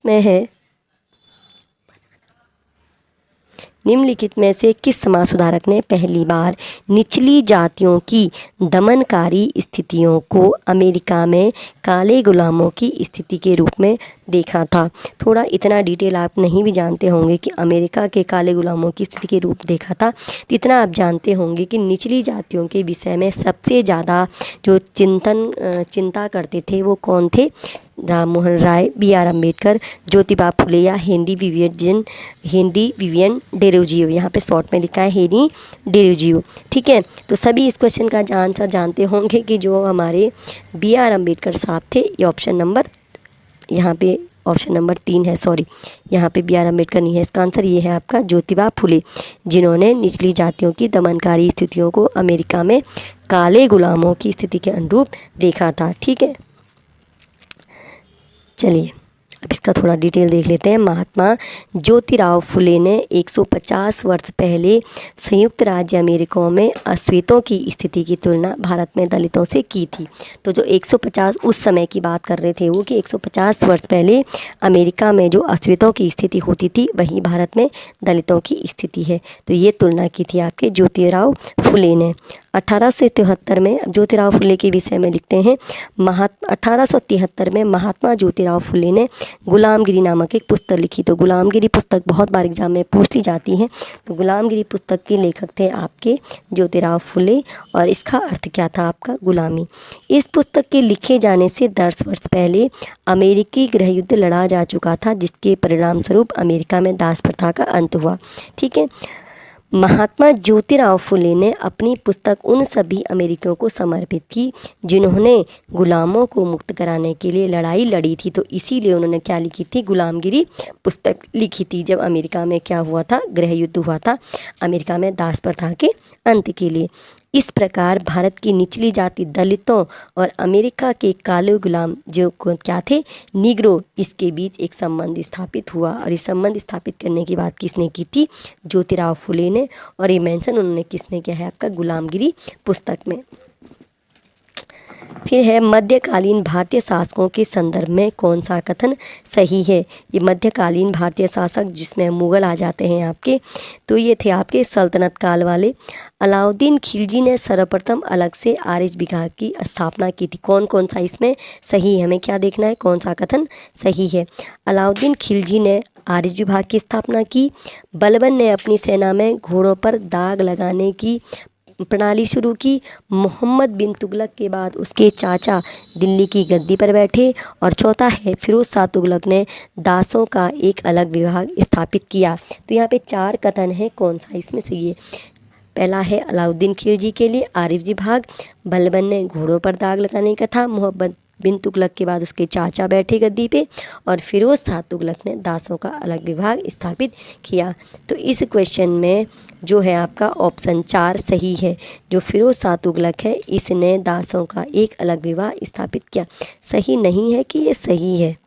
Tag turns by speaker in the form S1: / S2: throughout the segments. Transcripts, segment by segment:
S1: में है निम्नलिखित में से किस समाज सुधारक ने पहली बार निचली जातियों की दमनकारी स्थितियों को अमेरिका में काले गुलामों की स्थिति के रूप में देखा था? थोड़ा इतना डिटेल आप नहीं भी जानते होंगे कि अमेरिका के काले गुलामों की स्थिति के रूप देखा था, तो इतना आप जानते होंगे कि निचली जातियों के विषय में सबसे ज़्यादा जो चिंता करते थे वो कौन थे? राम मोहन राय, B.R. अम्बेडकर, ज्योतिबा फुले या हेनरी विवियन डेरोजियो। यहाँ पे शॉर्ट में लिखा है हेनरी डेरोजियो। ठीक है, तो सभी इस क्वेश्चन का आंसर जानते होंगे कि जो हमारे B.R. अम्बेडकर साहब थे। ये ऑप्शन नंबर यहाँ पे ऑप्शन नंबर 3 है, सॉरी यहाँ पे B.R. अम्बेडकर नहीं है, इसका आंसर ये है आपका ज्योतिबा फुले, जिन्होंने निचली जातियों की दमनकारी स्थितियों को अमेरिका में काले गुलामों की स्थिति के अनुरूप देखा था। ठीक है, चलिए अब इसका थोड़ा डिटेल देख लेते हैं। महात्मा ज्योतिराव फुले ने 150 वर्ष पहले संयुक्त राज्य अमेरिका में अश्वेतों की स्थिति की तुलना भारत में दलितों से की थी। तो जो 150 उस समय की बात कर रहे थे वो कि 150 वर्ष पहले अमेरिका में जो अश्वेतों की स्थिति होती थी वहीं भारत में दलितों की स्थिति है। तो ये तुलना की थी आपके ज्योतिराव फुले ने। 1873 में ज्योतिराव फुले के विषय में लिखते हैं 1873 में महात्मा ज्योतिराव फुले ने गुलामगिरी नामक एक पुस्तक लिखी। तो गुलामगिरी पुस्तक बहुत बार एग्जाम में पूछ ली जाती है। तो गुलामगिरी पुस्तक के लेखक थे आपके ज्योतिराव फुले और इसका अर्थ क्या था आपका? गुलामी। इस पुस्तक के लिखे जाने से 10 वर्ष पहले अमेरिकी गृह युद्ध लड़ा जा चुका था, जिसके परिणाम स्वरूप अमेरिका में दास प्रथा का अंत हुआ। ठीक है, महात्मा ज्योतिराव फुले ने अपनी पुस्तक उन सभी अमेरिकियों को समर्पित की जिन्होंने गुलामों को मुक्त कराने के लिए लड़ाई लड़ी थी। तो इसीलिए उन्होंने क्या लिखी थी? गुलामगिरी पुस्तक लिखी थी। जब अमेरिका में क्या हुआ था? गृह युद्ध हुआ था अमेरिका में दास प्रथा के अंत के लिए। इस प्रकार भारत की निचली जाति दलितों और अमेरिका के काले गुलाम जो क्या थे? निग्रो, इसके बीच एक संबंध स्थापित हुआ। और ये संबंध स्थापित करने की बात किसने की थी? ज्योतिराव फुले ने। और ये मेंशन उन्होंने किसने किया है? आपका गुलामगिरी पुस्तक में। फिर है मध्यकालीन भारतीय शासकों के संदर्भ में कौन सा कथन सही है? ये मध्यकालीन भारतीय शासक जिसमें मुगल आ जाते हैं आपके, तो ये थे आपके सल्तनत काल वाले। अलाउद्दीन खिलजी ने सर्वप्रथम अलग से आर्य विभाग की स्थापना की थी। कौन कौन सा इसमें सही है? हमें क्या देखना है? कौन सा कथन सही है? अलाउद्दीन खिलजी ने आर्य विभाग की स्थापना की। बलबन ने अपनी सेना में घोड़ों पर दाग लगाने की प्रणाली शुरू की। मोहम्मद बिन तुगलक के बाद उसके चाचा दिल्ली की गद्दी पर बैठे। और चौथा है फिरोज शाह तुगलक ने दासों का एक अलग विभाग स्थापित किया। तो यहाँ पे 4 कथन है, कौन सा इसमें सही है? पहला है अलाउद्दीन खिलजी के लिए आरिफ विभाग, बलबन ने घोड़ों पर दाग लगाने का था, मोहम्मद बिन तुगलक के बाद उसके चाचा बैठे गद्दी पे, और फिरोज शाह तुगलक ने दासों का अलग विभाग स्थापित किया। तो इस क्वेश्चन में जो है आपका ऑप्शन 4 सही है। जो फिरोज शाह तुगलक है इसने दासों का एक अलग विभाग स्थापित किया। सही नहीं है कि ये सही है?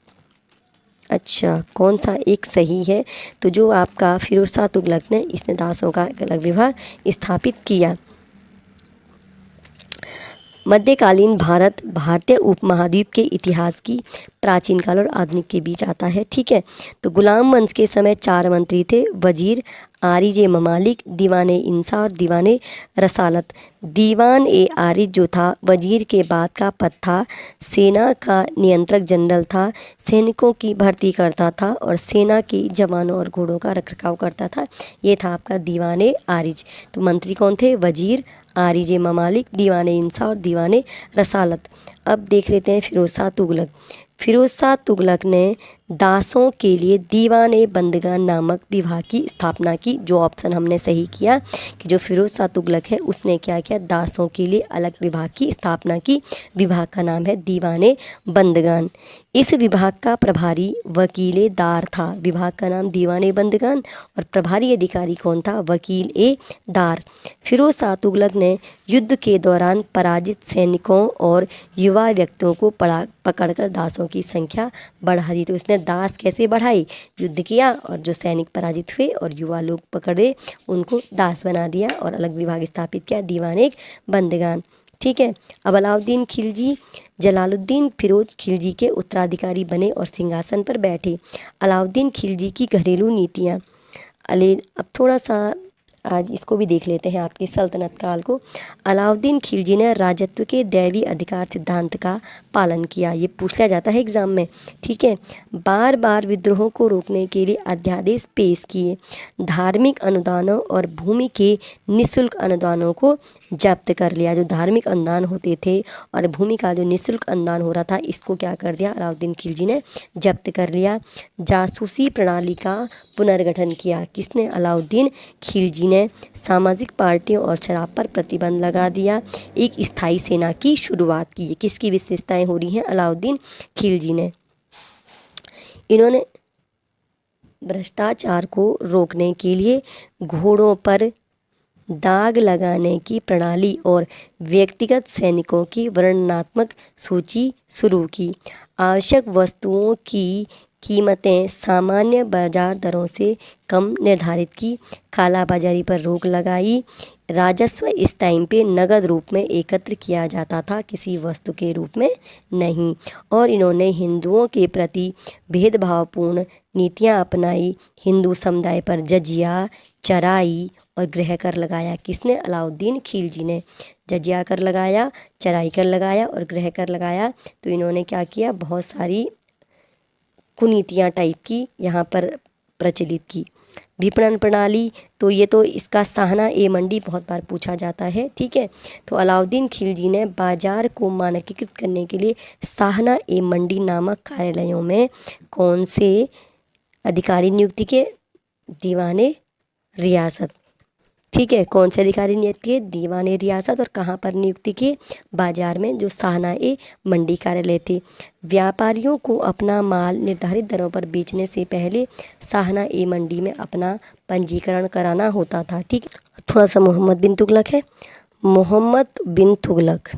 S1: अच्छा, कौन सा एक सही है? तो जो आपका फिरोज शाह तुगलक ने इसने दासों का एक अलग विभाग स्थापित किया। मध्यकालीन भारत भारतीय उपमहाद्वीप के इतिहास की प्राचीन काल और आधुनिक के बीच आता है। ठीक है, तो गुलाम वंश के समय 4 मंत्री थे, वजीर, आरिज ए ममालिक, दीवान ए इंसा और दीवान ए रसालत। दीवान ए आरिज जो था वजीर के बाद का पद था, सेना का नियंत्रक जनरल था, सैनिकों की भर्ती करता था और सेना के जवानों और घोड़ों का रखरखाव करता था। ये था आपका दीवान ए आरिज। तो मंत्री कौन थे? वजीर, आरिज ए ममालिक, दीवान ए इंसा और दीवान ए रसालत। अब देख लेते हैं फिरोज शाह तुगलक। फिरोज शाह तुगलक ने दासों के लिए दीवान ए बंदगान नामक विभाग की स्थापना की। जो ऑप्शन हमने सही किया कि जो फिरोज शाह तुगलक है उसने क्या किया? दासों के लिए अलग विभाग की स्थापना की। विभाग का नाम है दीवान ए बंदगान। इस विभाग का प्रभारी वकील दार था। विभाग का नाम दीवान ए बंदगान और प्रभारी अधिकारी कौन था? वकील ए दार। फिरोज शाह तुगलक ने युद्ध के दौरान पराजित सैनिकों और युवा व्यक्तियों को पकड़कर दासों की संख्या बढ़ा दी। तो इसने दास कैसे बढ़ाई? युद्ध किया और जो सैनिक पराजित हुए और युवा लोग पकड़े उनको दास बना दिया और अलग विभाग स्थापित किया, दीवान ए बंदगान। ठीक है। अब अलाउद्दीन खिलजी जलालुद्दीन फिरोज खिलजी के उत्तराधिकारी बने और सिंहासन पर बैठे। अलाउद्दीन खिलजी की घरेलू नीतियाँ। अब थोड़ा सा आज इसको भी देख लेते हैं, आपकी सल्तनत काल को। अलाउद्दीन खिलजी ने राजत्व के दैवी अधिकार सिद्धांत का पालन किया। ये पूछ लिया जाता है एग्जाम में, ठीक है। बार बार विद्रोहों को रोकने के लिए अध्यादेश पेश किए। धार्मिक अनुदानों और भूमि के निःशुल्क अनुदानों को जब्त कर लिया। जो धार्मिक अनुदान होते थे और भूमि का जो निःशुल्क अनुदान हो रहा था, इसको क्या कर दिया, अलाउद्दीन खिलजी ने जब्त कर लिया। जासूसी प्रणाली का पुनर्गठन किया। किसने, अलाउद्दीन खिलजी ने। सामाजिक पार्टियों और शराब पर प्रतिबंध लगा दिया। एक स्थायी सेना की शुरुआत की। किसकी विशेषताएं हो रही हैं, अलाउद्दीन खिलजी ने। इन्होंने भ्रष्टाचार को रोकने के लिए घोड़ों पर दाग लगाने की प्रणाली और व्यक्तिगत सैनिकों की वर्णनात्मक सूची शुरू की। आवश्यक वस्तुओं की कीमतें सामान्य बाजार दरों से कम निर्धारित की। कालाबाजारी पर रोक लगाई। राजस्व इस टाइम पे नगद रूप में एकत्र किया जाता था, किसी वस्तु के रूप में नहीं। और इन्होंने हिंदुओं के प्रति भेदभावपूर्ण नीतियां अपनाई। हिंदू समुदाय पर जजिया, चराई और गृह कर लगाया। किसने, अलाउद्दीन खिलजी ने। जजिया कर लगाया, चराई कर लगाया और गृह कर लगाया। तो इन्होंने क्या किया, बहुत सारी कुनीतियाँ टाइप की यहाँ पर प्रचलित की। विपणन प्रणाली, तो ये तो इसका साहना ए मंडी बहुत बार पूछा जाता है, ठीक है। तो अलाउद्दीन खिलजी ने बाजार को मानकीकृत करने के लिए साहना ए मंडी नामक कार्यालयों में कौन से अधिकारी नियुक्ति के, दीवाने रियासत, ठीक है। कौन से अधिकारी नियुक्त किए, दीवाने रियासत। और कहाँ पर नियुक्ति किए, बाजार में, जो साहना ए मंडी कार्यालय थे। व्यापारियों को अपना माल निर्धारित दरों पर बेचने से पहले साहना ए मंडी में अपना पंजीकरण कराना होता था, ठीक। थोड़ा सा मोहम्मद बिन तुगलक है। मोहम्मद बिन तुगलक,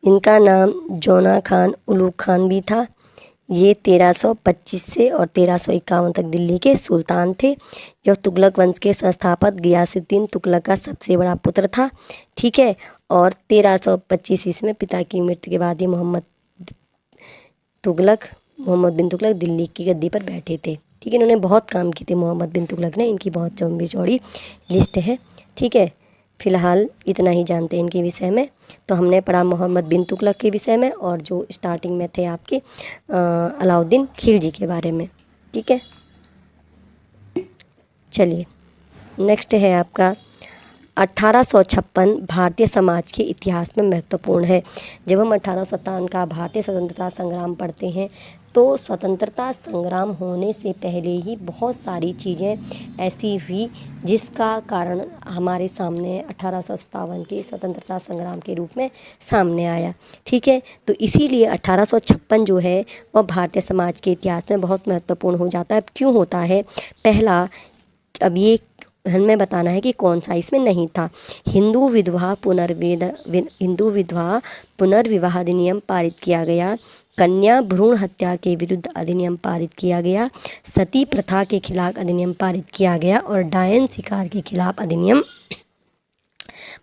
S1: इनका नाम जोना खान उलूग खान भी था। ये 1325 से और 1351 तक दिल्ली के सुल्तान थे। यह तुगलक वंश के संस्थापक गियासुद्दीन तुगलक का सबसे बड़ा पुत्र था, ठीक है। और 1325 ईस्वी में पिता की मृत्यु के बाद ही मोहम्मद बिन तुगलक दिल्ली की गद्दी पर बैठे थे, ठीक है। इन्होंने बहुत काम किए थे मोहम्मद बिन तुगलक ने। इनकी बहुत लंबी चौड़ी लिस्ट है, ठीक है। फ़िलहाल इतना ही जानते हैं इनके विषय में। तो हमने पढ़ा मोहम्मद बिन तुगलक के विषय में और जो स्टार्टिंग में थे आपके अलाउद्दीन खिलजी के बारे में, ठीक है। चलिए नेक्स्ट है आपका 1856 भारतीय समाज के इतिहास में महत्वपूर्ण है। जब हम 1857 का भारतीय स्वतंत्रता संग्राम पढ़ते हैं तो स्वतंत्रता संग्राम होने से पहले ही बहुत सारी चीज़ें ऐसी हुई जिसका कारण हमारे सामने 1857 के स्वतंत्रता संग्राम के रूप में सामने आया, ठीक है। तो इसीलिए 1856 जो है वह भारतीय समाज के इतिहास में बहुत महत्वपूर्ण हो जाता है। क्यों होता है, पहला, अब ये हमें बताना है कि कौन सा इसमें नहीं था। हिंदू विधवा पुनर्विवाह अधिनियम पारित किया गया। कन्या भ्रूण हत्या के विरुद्ध अधिनियम पारित किया गया। सती प्रथा के खिलाफ अधिनियम पारित किया गया और डायन शिकार के खिलाफ अधिनियम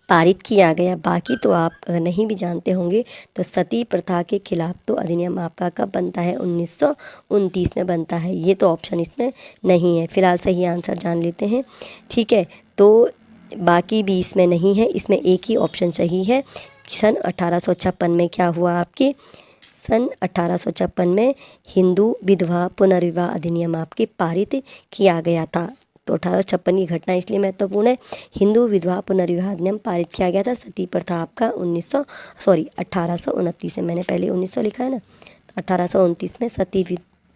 S1: पारित किया गया। बाकी तो आप अगर नहीं भी जानते होंगे तो सती प्रथा के खिलाफ तो अधिनियम आपका कब बनता है, 1929 में बनता है। ये तो ऑप्शन इसमें नहीं है। फिलहाल सही आंसर जान लेते हैं, ठीक है। तो बाकी भी इसमें नहीं है, इसमें एक ही ऑप्शन सही है। सन 1856 में क्या हुआ आपके, सन 1856 में हिंदू विधवा पुनर्विवाह अधिनियम आपके पारित किया गया था। तो 1856 की घटना इसलिए महत्वपूर्ण है, हिंदू विधवा पुनर्विवाह अधिनियम पारित किया गया था। सती प्रथा आपका 1829 में, मैंने पहले 1900 लिखा है ना, 1829 में सती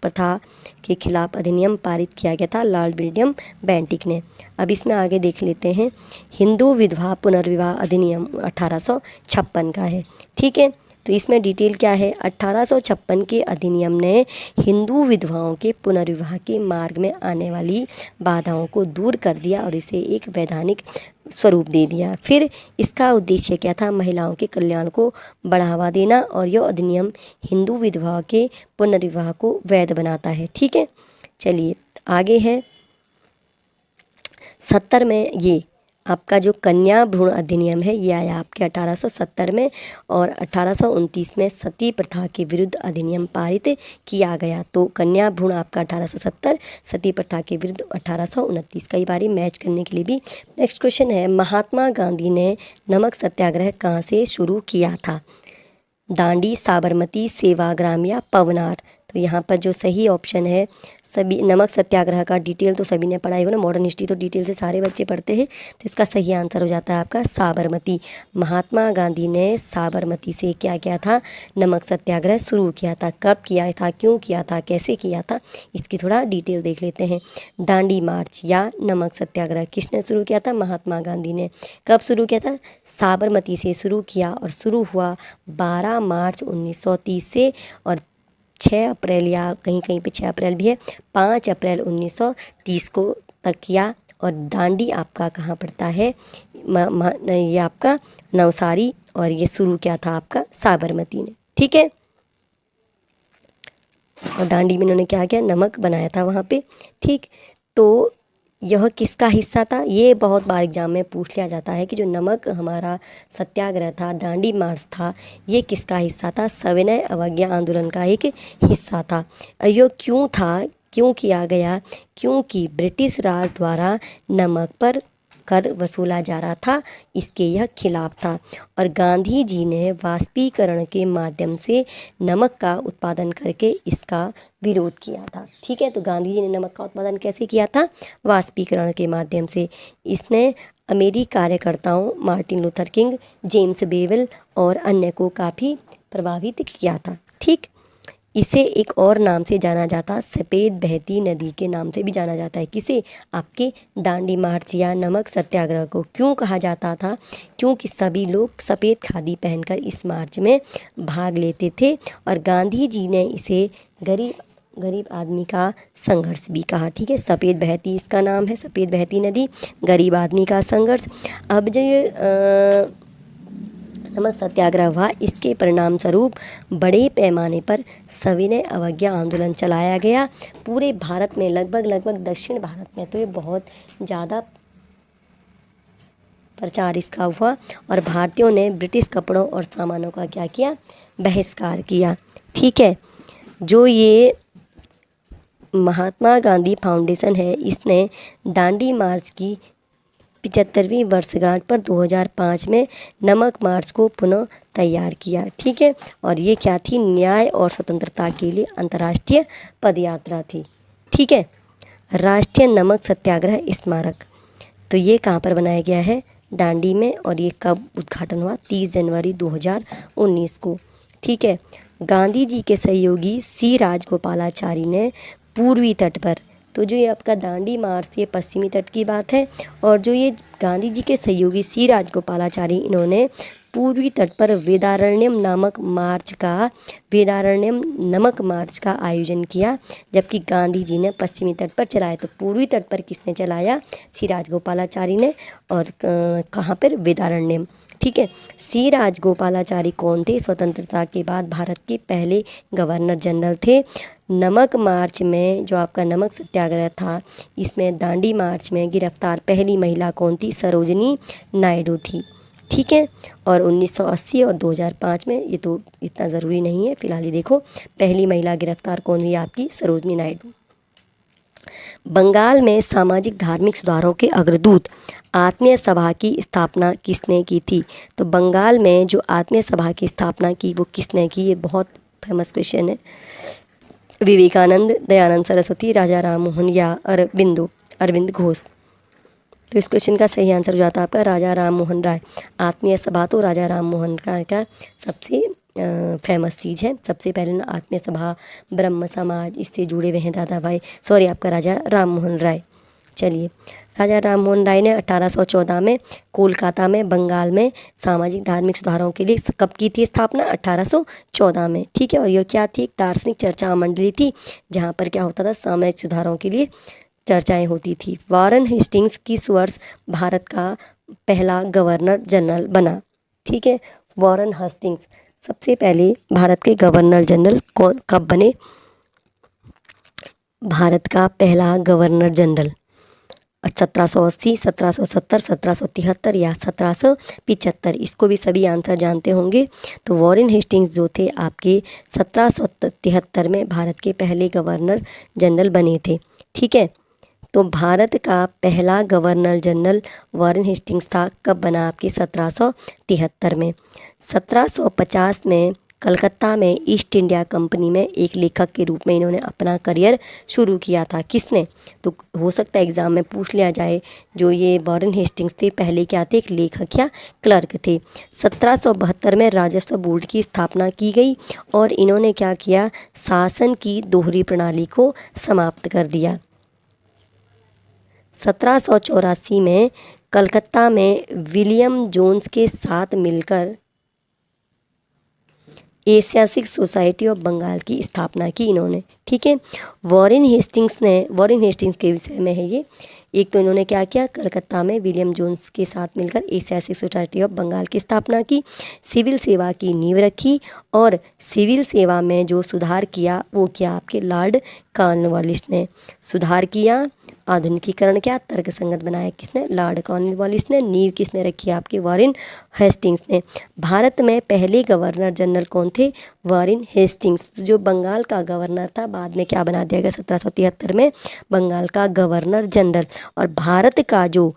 S1: प्रथा के खिलाफ अधिनियम पारित किया गया था लॉर्ड विलियम बेंटिक ने। अब इसमें आगे देख लेते हैं, हिंदू विधवा पुनर्विवाह अधिनियम 1856 का है, ठीक है। तो इसमें डिटेल क्या है, 1856 के अधिनियम ने हिंदू विधवाओं के पुनर्विवाह के मार्ग में आने वाली बाधाओं को दूर कर दिया और इसे एक वैधानिक स्वरूप दे दिया। फिर इसका उद्देश्य क्या था, महिलाओं के कल्याण को बढ़ावा देना, और यह अधिनियम हिंदू विधवाओं के पुनर्विवाह को वैध बनाता है, ठीक है। चलिए आगे है 70 में, ये आपका जो कन्या भ्रूण अधिनियम है ये आया आपके 1870 में, और 1829 में सती प्रथा के विरुद्ध अधिनियम पारित किया गया। तो कन्या भ्रूण आपका 1870, सती प्रथा के विरुद्ध 1829। कई बारी मैच करने के लिए भी। नेक्स्ट क्वेश्चन है, महात्मा गांधी ने नमक सत्याग्रह कहाँ से शुरू किया था? दांडी, साबरमती, सेवाग्राम या पवनार? तो यहाँ पर जो सही ऑप्शन है, सभी नमक सत्याग्रह का डिटेल तो सभी ने पढ़ा ही हो ना, मॉडर्न हिस्ट्री तो डिटेल से सारे बच्चे पढ़ते हैं। तो इसका सही आंसर हो जाता है आपका साबरमती। महात्मा गांधी ने साबरमती से क्या किया था? नमक सत्याग्रह शुरू किया था। कब किया था, क्यों किया था, कैसे किया था, इसकी थोड़ा डिटेल देख लेते हैं। दांडी मार्च या नमक सत्याग्रह किसने शुरू किया था? महात्मा गांधी ने। कब शुरू किया था? साबरमती से शुरू किया, और शुरू हुआ 12 मार्च 1930 से, और 6 अप्रैल या कहीं कहीं पे 6 अप्रैल भी है, 5 अप्रैल 1930 को तक किया। और दांडी आपका कहाँ पड़ता है? ये आपका नवसारी, और ये शुरू किया था आपका साबरमती ने। ठीक है, और दांडी में इन्होंने क्या किया? नमक बनाया था वहाँ पे। ठीक, तो यह किसका हिस्सा था? ये बहुत बार एग्जाम में पूछ लिया जाता है कि जो नमक हमारा सत्याग्रह था, दांडी मार्च था, ये किसका हिस्सा था? सविनय अवज्ञा आंदोलन का एक हिस्सा था। यह क्यों था, क्यों किया गया? क्योंकि ब्रिटिश राज द्वारा नमक पर कर वसूला जा रहा था, इसके यह खिलाफ था। और गांधी जी ने वाष्पीकरण के माध्यम से नमक का उत्पादन करके इसका विरोध किया था। ठीक है, तो गांधी जी ने नमक का उत्पादन कैसे किया था? वाष्पीकरण के माध्यम से। इसने अमेरिकी कार्यकर्ताओं Martin Luther king, James Wavell और अन्य को काफ़ी प्रभावित किया था। ठीक, इसे एक और नाम से जाना जाता, सफ़ेद बहती नदी के नाम से भी जाना जाता है। किसे? आपके दांडी मार्च या नमक सत्याग्रह को। क्यों कहा जाता था? क्योंकि सभी लोग सफ़ेद खादी पहनकर इस मार्च में भाग लेते थे, और गांधी जी ने इसे गरीब आदमी का संघर्ष भी कहा। ठीक है, सफ़ेद बहती इसका नाम है, सफ़ेद बहती नदी, गरीब आदमी का संघर्ष। अब जो ये नमक सत्याग्रह हुआ, इसके परिणाम स्वरूप बड़े पैमाने पर सविनय अवज्ञा आंदोलन चलाया गया पूरे भारत में, लगभग दक्षिण भारत में तो ये बहुत ज़्यादा प्रचार इसका हुआ, और भारतीयों ने ब्रिटिश कपड़ों और सामानों का क्या किया? बहिष्कार किया। ठीक है, जो ये महात्मा गांधी फाउंडेशन है, इसने दांडी मार्च की 75वीं वर्षगांठ पर 2005 में नमक मार्च को पुनः तैयार किया। ठीक है, और ये क्या थी? न्याय और स्वतंत्रता के लिए अंतर्राष्ट्रीय पदयात्रा थी। ठीक है, राष्ट्रीय नमक सत्याग्रह स्मारक, तो ये कहाँ पर बनाया गया है? दांडी में। और ये कब उद्घाटन हुआ? 30 जनवरी 2019 को। ठीक है, गांधी जी के सहयोगी सी राजगोपालाचारी ने पूर्वी तट पर, तो जो ये आपका दांडी मार्च ये पश्चिमी तट की बात है, और जो ये गांधी जी के सहयोगी सी राजगोपालाचारी, इन्होंने पूर्वी तट पर वेदारण्यम नमक मार्च का आयोजन किया, जबकि गांधी जी ने पश्चिमी तट पर चलाया। तो पूर्वी तट पर किसने चलाया? सी राजगोपालाचारी ने, और कहाँ पर? वेदारण्यम। ठीक है, सी राजगोपालाचारी कौन थे? स्वतंत्रता के बाद भारत के पहले गवर्नर जनरल थे। नमक मार्च में जो आपका नमक सत्याग्रह था, इसमें दांडी मार्च में गिरफ्तार पहली महिला कौन थी? सरोजनी नायडू थी। ठीक है, और 1980 और 2005 में, ये तो इतना ज़रूरी नहीं है फिलहाल, ये देखो पहली महिला गिरफ्तार कौन हुई? आपकी सरोजनी नायडू। बंगाल में सामाजिक धार्मिक सुधारों के अग्रदूत आत्मीय सभा की स्थापना किसने की थी? तो बंगाल में जो आत्मीय सभा की स्थापना की वो किसने की? ये बहुत फेमस क्वेश्चन है। विवेकानंद, दयानंद सरस्वती, राजा राम मोहन या अरविंद घोष? तो इस क्वेश्चन का सही आंसर हो जाता है आपका राजा राम मोहन राय। आत्मीय सभा तो राजा राम मोहन राय का सबसे फेमस चीज़ है। सबसे पहले ना आत्मीय सभा, ब्रह्म समाज, इससे जुड़े हुए हैं दादा भाई, सॉरी आपका राजा राम मोहन राय। चलिए, राजा राम मोहन राय ने 1814 में कोलकाता में बंगाल में सामाजिक धार्मिक सुधारों के लिए कब की थी स्थापना? 1814 में। ठीक है, और यह क्या थी? एक दार्शनिक चर्चा मंडली थी, जहाँ पर क्या होता था? सामाजिक सुधारों के लिए चर्चाएं होती थी। वारन हेस्टिंग्स किस वर्ष भारत का पहला गवर्नर जनरल बना? ठीक है, वारन हेस्टिंग्स सबसे पहले भारत के गवर्नर जनरल कब बने? भारत का पहला गवर्नर जनरल 1780, 1770, 1773 या 1775, इसको भी सभी आंसर जानते होंगे। तो वॉरेन हेस्टिंग्स जो थे आपके 1773 में भारत के पहले गवर्नर जनरल बने थे। ठीक है, तो भारत का पहला गवर्नर जनरल वॉरेन हेस्टिंग्स था। कब बना? आपके 1773 में। 1750 में कलकत्ता में ईस्ट इंडिया कंपनी में एक लेखक के रूप में इन्होंने अपना करियर शुरू किया था। किसने? तो हो सकता है एग्ज़ाम में पूछ लिया जाए, जो ये वॉरेन हेस्टिंग्स थे पहले क्या थे? एक लेखक या क्लर्क थे। 1772 में राजस्व बोर्ड की स्थापना की गई और इन्होंने क्या किया? शासन की दोहरी प्रणाली को समाप्त कर दिया। 1784 में कलकत्ता में विलियम जोन्स के साथ मिलकर एशियाटिक सोसाइटी ऑफ बंगाल की स्थापना की इन्होंने। ठीक है, वॉरेन हेस्टिंग्स के विषय में है ये। एक तो इन्होंने क्या किया? कलकत्ता में विलियम जोन्स के साथ मिलकर एशियाटिक सोसाइटी ऑफ बंगाल की स्थापना की, सिविल सेवा की नींव रखी और सिविल सेवा में जो सुधार किया वो क्या? आपके लॉर्ड कॉर्नवालिस ने सुधार किया। आधुनिकीकरण क्या? तर्कसंगत बनाया। किसने? लॉर्ड कॉर्नवालिस ने। नींव किसने रखी? आपके वॉरेन हेस्टिंग्स ने। भारत में पहले गवर्नर जनरल कौन थे? Warren Hastings. जो बंगाल का गवर्नर था, बाद में क्या बना दिया गया 1773 में? बंगाल का गवर्नर जनरल। और भारत का जो,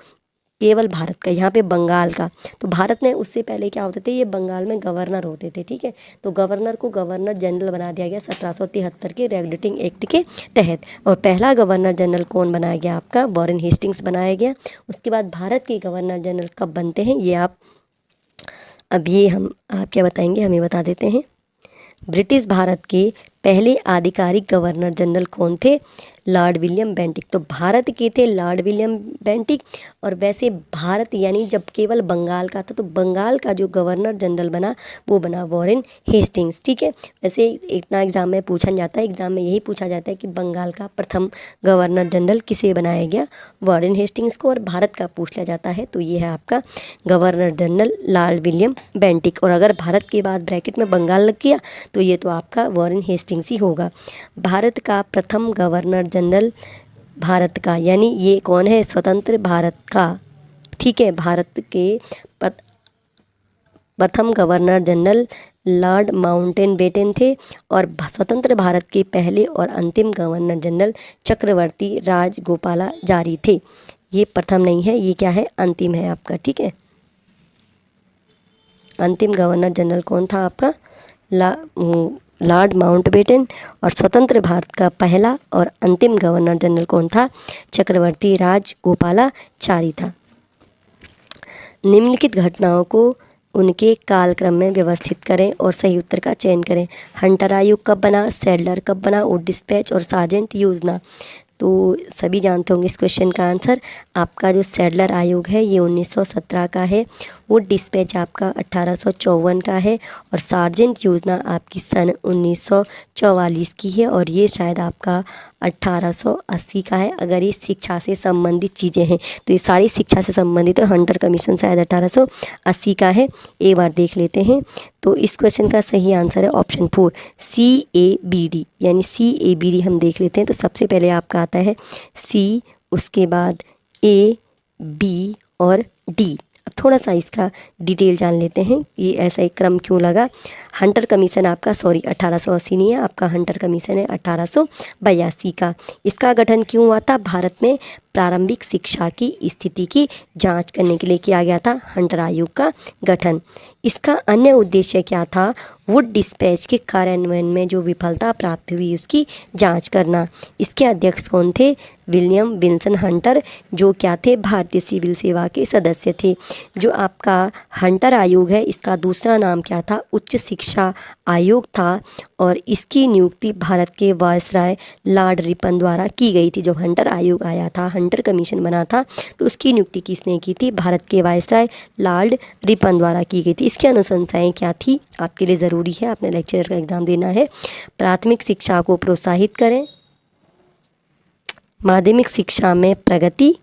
S1: केवल भारत का, यहाँ पे बंगाल का, तो भारत में उससे पहले क्या होते थे? ये बंगाल में गवर्नर होते थे। ठीक है, तो गवर्नर को गवर्नर जनरल बना दिया गया 1773 के रेगुलेटिंग एक्ट के तहत। और पहला गवर्नर जनरल कौन बनाया गया? आपका वॉरेन हेस्टिंग्स बनाया गया। उसके बाद भारत के गवर्नर जनरल कब बनते हैं ये आप क्या बताएंगे? हमें बता देते हैं। ब्रिटिश भारत के पहले आधिकारिक गवर्नर जनरल कौन थे? Lord William Bentinck. तो भारत के थे लॉर्ड विलियम बेंटिक। और वैसे भारत यानी जब केवल बंगाल का था, तो बंगाल का जो गवर्नर जनरल बना वो बना वॉरेन हेस्टिंग्स। ठीक है, वैसे इतना एग्ज़ाम में पूछा जाता है, एग्ज़ाम में यही पूछा जाता है कि बंगाल का प्रथम गवर्नर जनरल किसे बनाया गया? वॉरेन हेस्टिंग्स को। और भारत का पूछ लिया जाता है तो ये है आपका governor general Lord William Bentinck. और अगर भारत के बाद ब्रैकेट में बंगाल लग गया तो ये तो आपका वॉरेन हेस्टिंग्स ही होगा। भारत का प्रथम गवर्नर जनरल, भारत का यानी ये कौन है? स्वतंत्र भारत का। ठीक है, भारत के प्रथम गवर्नर जनरल लॉर्ड माउंटेनबेटन थे। और स्वतंत्र भारत के पहले और अंतिम गवर्नर जनरल चक्रवर्ती राजगोपालाचारी थे। ये प्रथम नहीं है, ये क्या है? अंतिम है आपका। ठीक है, अंतिम गवर्नर जनरल कौन था आपका? Lord Mountbatten. और स्वतंत्र भारत का पहला और अंतिम गवर्नर जनरल कौन था? चक्रवर्ती राजगोपालाचारी था। निम्नलिखित घटनाओं को उनके कालक्रम में व्यवस्थित करें और सही उत्तर का चयन करें। हंटर आयोग कब बना? सैडलर कब बना? वुड डिस्पैच और सार्जेंट योजना। तो सभी जानते होंगे इस क्वेश्चन का आंसर। आपका जो सैडलर आयोग है ये 1917 का है, वुड डिस्पैच आपका 1854 का है और सार्जेंट योजना आपकी सन 1944 की है और ये शायद आपका 1880 का है। अगर ये शिक्षा से संबंधित चीज़ें हैं तो ये सारी शिक्षा से संबंधित है। हंटर कमीशन शायद 1880 का है। एक बार देख लेते हैं। तो इस क्वेश्चन का सही आंसर है ऑप्शन 4, CABD। यानी CABD हम देख लेते हैं। तो सबसे पहले आपका आता है C, उसके बाद A, B और D। अब थोड़ा सा इसका डिटेल जान लेते हैं, ये ऐसा एक क्रम क्यों लगा। हंटर कमीशन आपका 1880 नहीं है, आपका हंटर कमीशन है 1882 का। इसका गठन क्यों हुआ था? भारत में प्रारंभिक शिक्षा की स्थिति की जांच करने के लिए किया गया था हंटर आयोग का गठन। इसका अन्य उद्देश्य क्या था? वुड डिस्पैच के कार्यान्वयन में जो विफलता प्राप्त हुई उसकी जांच करना। इसके अध्यक्ष कौन थे? विलियम विल्सन हंटर, जो क्या थे? भारतीय सिविल सेवा के सदस्य थे। जो आपका हंटर आयोग है इसका दूसरा नाम क्या था? उच्च शिक्षा आयोग था और इसकी नियुक्ति भारत के वायसराय लॉर्ड रिपन द्वारा की गई थी। जब हंटर आयोग आया था, हंटर कमीशन बना था, तो उसकी नियुक्ति किसने की थी? भारत के वायसराय लॉर्ड रिपन द्वारा की गई थी। इसकी अनुशंसाएं क्या थी? आपके लिए ज़रूरी है, आपने लेक्चरर का एग्ज़ाम देना है। प्राथमिक शिक्षा को प्रोत्साहित करें, माध्यमिक शिक्षा में प्रगति,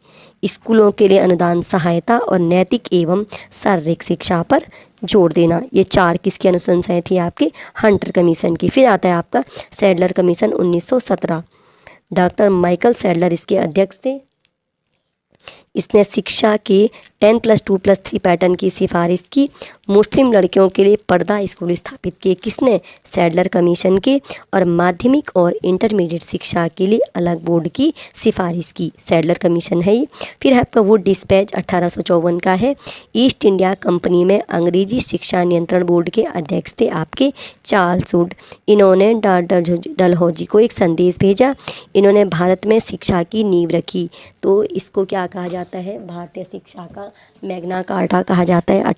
S1: स्कूलों के लिए अनुदान सहायता और नैतिक एवं शारीरिक शिक्षा पर जोर देना। ये चार किसकी अनुशंसाएं थी? आपके हंटर कमीशन की। फिर आता है आपका Sadler commission 1917। Doctor Michael Sadler इसके अध्यक्ष थे। इसने शिक्षा के 10+2+3 पैटर्न की सिफारिश की। मुस्लिम लड़कियों के लिए पर्दा स्कूल स्थापित किए किसने? सैडलर कमीशन के। और माध्यमिक और इंटरमीडिएट शिक्षा के लिए अलग बोर्ड की सिफारिश की, सैडलर कमीशन है ये। फिर आपका वुड डिस्पैच 1854 का है। ईस्ट इंडिया कंपनी में अंग्रेजी शिक्षा नियंत्रण बोर्ड के अध्यक्ष थे आपके चार्ल्स वुड। इन्होंने डलहौजी को एक संदेश भेजा। इन्होंने भारत में शिक्षा की नींव रखी। तो इसको क्या कहा जाता है? भारतीय शिक्षा का मैग्ना कार्टा कहा जाता है।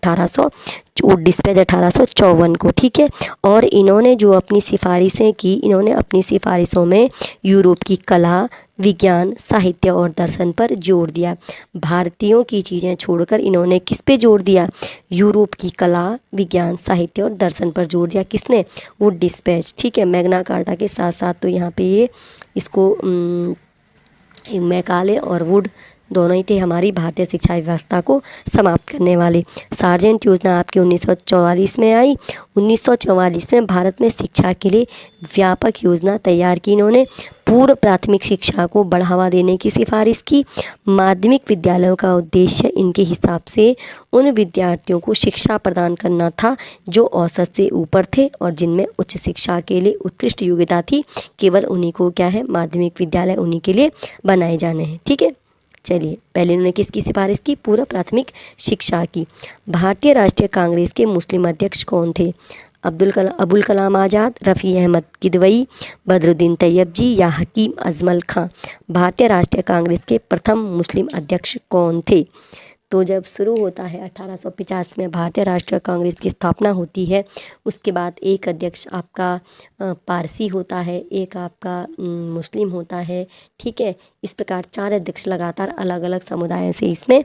S1: वुड डिस्पैच 1854 को, ठीक है। और इन्होंने जो अपनी सिफारिशें की, इन्होंने अपनी सिफारिशों में यूरोप की कला, विज्ञान, साहित्य और दर्शन पर जोर दिया। भारतीयों की चीज़ें छोड़कर इन्होंने किस पे जोर दिया? यूरोप की कला, विज्ञान, साहित्य और दर्शन पर जोर दिया किसने? वुड डिस्पैच, ठीक है। मैग्ना कार्टा के साथ साथ तो यहाँ पे ये इसको मैकाले और वुड दोनों ही थे हमारी भारतीय शिक्षा व्यवस्था को समाप्त करने वाले। सार्जेंट योजना आपकी 1944 में आई। 1944 में भारत में शिक्षा के लिए व्यापक योजना तैयार की इन्होंने। पूर्व प्राथमिक शिक्षा को बढ़ावा देने की सिफारिश की। माध्यमिक विद्यालयों का उद्देश्य इनके हिसाब से उन विद्यार्थियों को शिक्षा प्रदान करना था जो औसत से ऊपर थे और जिनमें उच्च शिक्षा के लिए उत्कृष्ट योग्यता थी। केवल उन्हीं को क्या है? माध्यमिक विद्यालय उन्हीं के लिए बनाए जाने हैं, ठीक है। चलिए, पहले उन्होंने किसकी सिफारिश की? पूर्व प्राथमिक शिक्षा की। भारतीय राष्ट्रीय कांग्रेस के मुस्लिम अध्यक्ष कौन थे? अबुल कलाम आज़ाद, रफ़ी अहमद किदवई, बदरुद्दीन तैयब जी या हकीम अजमल खां। भारतीय राष्ट्रीय कांग्रेस के प्रथम मुस्लिम अध्यक्ष कौन थे? तो जब शुरू होता है 1850 में भारतीय राष्ट्रीय कांग्रेस की स्थापना होती है, उसके बाद एक अध्यक्ष आपका पारसी होता है, एक आपका मुस्लिम होता है, ठीक है। इस प्रकार 4 अध्यक्ष लगातार अलग अलग समुदायों से इसमें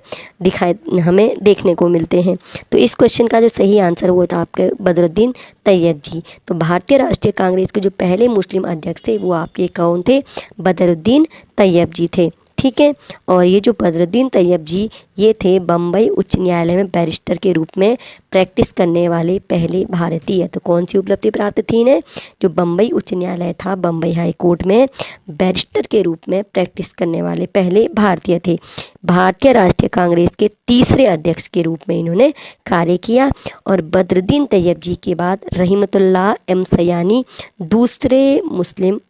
S1: हमें देखने को मिलते हैं। तो इस क्वेश्चन का जो सही आंसर हुआ था आपके बदरुद्दीन तैयब जी। तो भारतीय राष्ट्रीय कांग्रेस के जो पहले मुस्लिम अध्यक्ष थे वो आपके कौन थे? बदरुद्दीन तैयब जी थे, ठीक है। और ये जो बदरुद्दीन तैयब जी ये थे बम्बई उच्च न्यायालय में बैरिस्टर के रूप में प्रैक्टिस करने वाले पहले भारतीय। तो कौन सी उपलब्धि प्राप्त थी इन्हें? जो बम्बई उच्च न्यायालय था, बम्बई हाई कोर्ट में बैरिस्टर के रूप में प्रैक्टिस करने वाले पहले भारतीय थे। भारतीय राष्ट्रीय कांग्रेस के तीसरे अध्यक्ष के रूप में इन्होंने कार्य किया। और बदरुद्दीन तैयब जी के बाद रहमतुल्लाह एम सयानी दूसरे मुस्लिम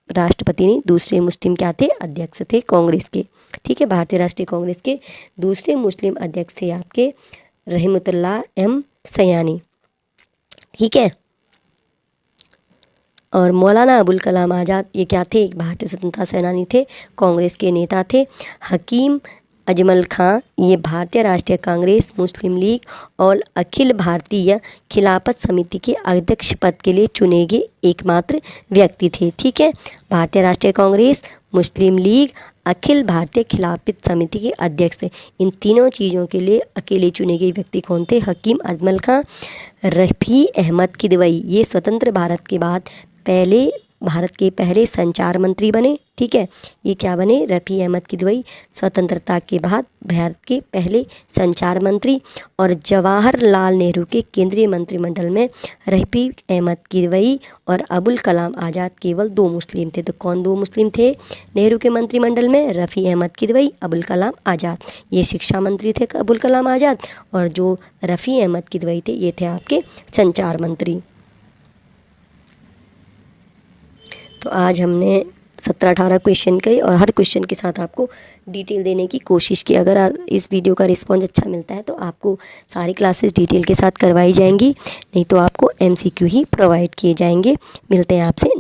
S1: राष्ट्रपति नहीं, दूसरे मुस्लिम क्या थे? अध्यक्ष थे कांग्रेस के, ठीक है। भारतीय राष्ट्रीय कांग्रेस के दूसरे मुस्लिम अध्यक्ष थे आपके रहमतुल्लाह एम सयानी, ठीक है। और मौलाना अबुल कलाम आज़ाद ये क्या थे? एक भारतीय स्वतंत्रता सेनानी थे, कांग्रेस के नेता थे। हकीम अजमल खां ये भारतीय राष्ट्रीय कांग्रेस, मुस्लिम लीग और अखिल भारतीय खिलाफत समिति के अध्यक्ष पद के लिए चुने गए एकमात्र व्यक्ति थे, ठीक है। भारतीय राष्ट्रीय कांग्रेस, मुस्लिम लीग, अखिल भारतीय खिलाफत समिति के अध्यक्ष थे। इन तीनों चीज़ों के लिए अकेले चुने गए व्यक्ति कौन थे? हकीम अजमल खां। रफ़ी अहमद किदवई ये स्वतंत्र भारत के बाद भारत के पहले संचार मंत्री बने, ठीक है। ये क्या बने? रफ़ी अहमद किदवई स्वतंत्रता के बाद भारत के पहले संचार मंत्री। और जवाहरलाल नेहरू के केंद्रीय मंत्रिमंडल में रफ़ी अहमद किदवई और अबुल कलाम आज़ाद केवल 2 मुस्लिम थे। तो कौन 2 मुस्लिम थे नेहरू के मंत्रिमंडल में? रफ़ी अहमद किदवई, अबुल कलाम आज़ाद। ये शिक्षा मंत्री थे अबुल कलाम आज़ाद, और जो रफ़ी अहमद किदवई थे ये थे आपके संचार मंत्री। तो आज हमने 17-18 क्वेश्चन के और हर क्वेश्चन के साथ आपको डिटेल देने की कोशिश की। अगर इस वीडियो का रिस्पॉन्स अच्छा मिलता है तो आपको सारी क्लासेस डिटेल के साथ करवाई जाएंगी, नहीं तो आपको MCQ ही प्रोवाइड किए जाएंगे। मिलते हैं आपसे।